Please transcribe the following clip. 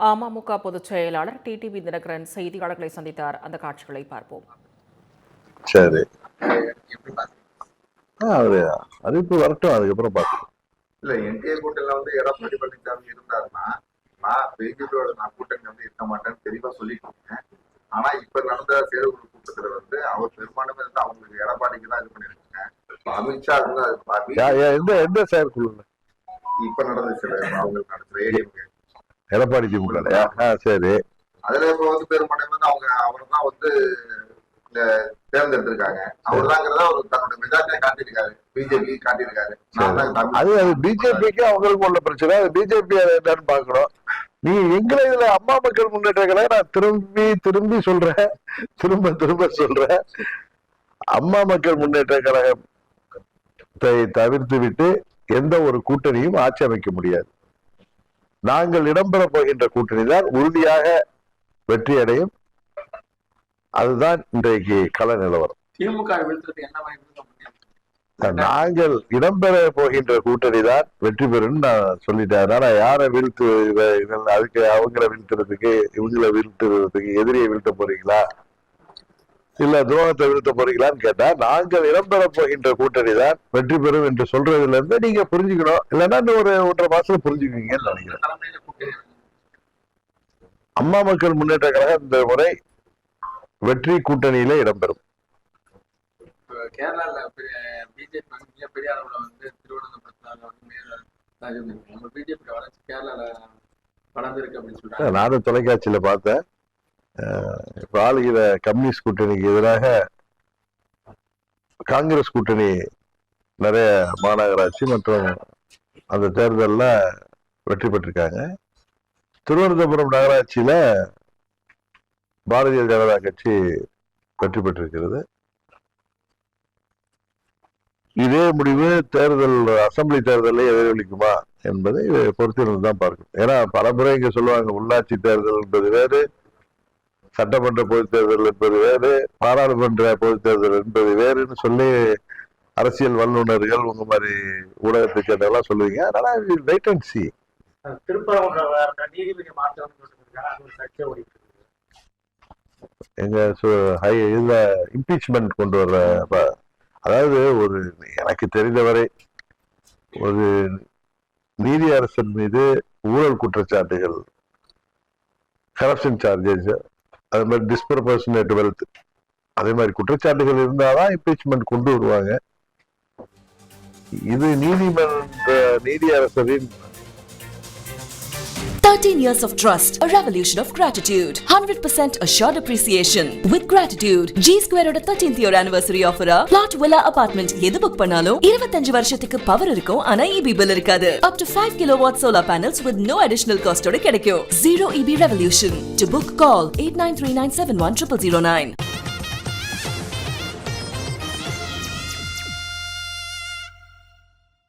அமமுக பொதுச் செயலாளர் டிடிவி தினகரன் செய்தியாளர்களை சந்தித்தார். அந்த காட்சிகளை பார்ப்போம். சரி, அவரு அறிவிப்பு வரட்டும், அதுக்கப்புறம் பார்க்கலாம். இல்ல என்டிஏ கூட்டணியில எடப்பாடி பழனிசாமி இருந்தாருன்னா நான் பிஜேபியோட கூட்டணி இருக்க மாட்டேன்னு தெளிவா சொல்லிட்டு. ஆனா இப்ப நடந்த செயற்குழு கூட்டத்துல அவர் பெரும்பான்மை அவங்களுக்கு எடப்பாடிக்கு தான் இது பண்ணிருக்காங்க. அமித்ஷா எந்த செயற்குழு இப்ப நடந்த சில அவங்களுக்கு நடந்த ஏடிஎம் எடப்பாடி திமுக. சரி, அதுல இப்ப பெரும்பான்மை அவரை தான் தேர்ந்தெடுத்திருக்காங்க. அவர்தாங்கிறத அவர் தன்னோட மெஜாரிட்டியா காட்டியிருக்காரு, பிஜேபி காட்டியிருக்காரு. அது பிஜேபிக்கு அவங்களுக்கு உள்ள பிரச்சனை. அது பிஜேபி என்னன்னு பாக்கணும். நீ எங்களை இதுல அம்மா மக்கள் முன்னேற்ற கழகம் நான் திரும்பி சொல்றேன், திரும்ப சொல்றேன். அம்மா மக்கள் முன்னேற்ற கழகத்தை தவிர்த்து விட்டு எந்த ஒரு கூட்டணியும் ஆட்சி அமைக்க முடியாது. நாங்கள் இடம்பெற போகின்ற கூட்டணி தான் உறுதியாக வெற்றி அடையும். அதுதான் இன்றைக்கு கள நிலவரம். நாங்கள் இடம்பெற போகின்ற கூட்டணி தான் வெற்றி பெறும் நான் சொல்லிட்டேன். அதனால யாரை வீழ்த்து, அதுக்கு அவங்கள வீழ்த்துறதுக்கு இவங்களை வீழ்த்துறதுக்கு எதிரியை வீழ்த்த போறீங்களா இல்ல துரோகத்தை வீழ்த்த போறீங்களான்னு கேட்டா, நாங்கள் இடம்பெற போகின்ற கூட்டணி தான் வெற்றி பெறும் என்று சொல்றதுல இருந்து நீங்க புரிஞ்சுக்கணும். இல்லைன்னா ஒரு 1.5 மாசத்துல புரிஞ்சுக்குவீங்கன்னு நினைக்கிறேன். அம்மா மக்கள் முன்னேற்ற கழகம் இந்த முறை வெற்றி கூட்டணியில இடம்பெறும். கேரளால பிஜேபி மிகப்பெரிய அளவுல திருவனந்தபுரத்துல பிஜேபி வளர்ச்சி கேரளால வளர்ந்துருக்கு அப்படின்னு சொல்றாங்க. நானும் தொலைக்காட்சியில பார்த்தேன். இப்ப ஆளுகிற கம்யூனிஸ்ட் கூட்டணிக்கு எதிராக காங்கிரஸ் கூட்டணி நிறைய மாநகராட்சி மற்றும் அந்த தேர்தலில் வெற்றி பெற்றிருக்காங்க. திருவனந்தபுரம் நகராட்சியில பாரதிய ஜனதா கட்சி வெற்றி பெற்றிருக்கிறது. இதே முடிவு அசம்பிளி தேர்தலில் எதிரொலிக்குமா என்பதை பொறுத்திருந்து தான் பார்க்கணும். ஏன்னா பலமுறை இங்க சொல்லுவாங்க, உள்ளாட்சி தேர்தல் என்பது வேறு, சட்டமன்ற பொதுத் தேர்தல் என்பது வேறு, பாராளுமன்ற பொதுத் தேர்தல் என்பது வேறுன்னு சொல்லி அரசியல் வல்லுநர்கள் உங்க மாதிரி ஊடகத்துக்கு அதெல்லாம் சொல்லுவீங்க. அதனால வெயிட் அண்ட் சி. எங்க இதுல இம்பீச்மெண்ட் கொண்டு வர்ற, அதாவது எனக்கு தெரிந்தவரை ஒரு நீதி அரசன் மீது ஊழல் குற்றச்சாட்டுகள், கரப்ஷன் சார்ஜஸ், அது மாதிரி டிஸ்ப்ரொபோர்ஷனேட் வெல்த், அதே மாதிரி குற்றச்சாட்டுகள் இருந்தாதான் இம்பீச்மெண்ட் கொண்டு வருவாங்க. இது நீதி அரசரின் 13 years of trust, a revolution of gratitude, 100% assured appreciation. With gratitude, G Square oda 13th year anniversary offer plot villa apartment எது புக் பண்ணாலும் 25 வருஷத்துக்கு பவர் இருக்கும், ஆனா EB bill இருக்காது. Up to 5 kilowatt solar panels with no additional cost ஓட கிடைக்கும். Zero EB revolution. To book, call 8939710009.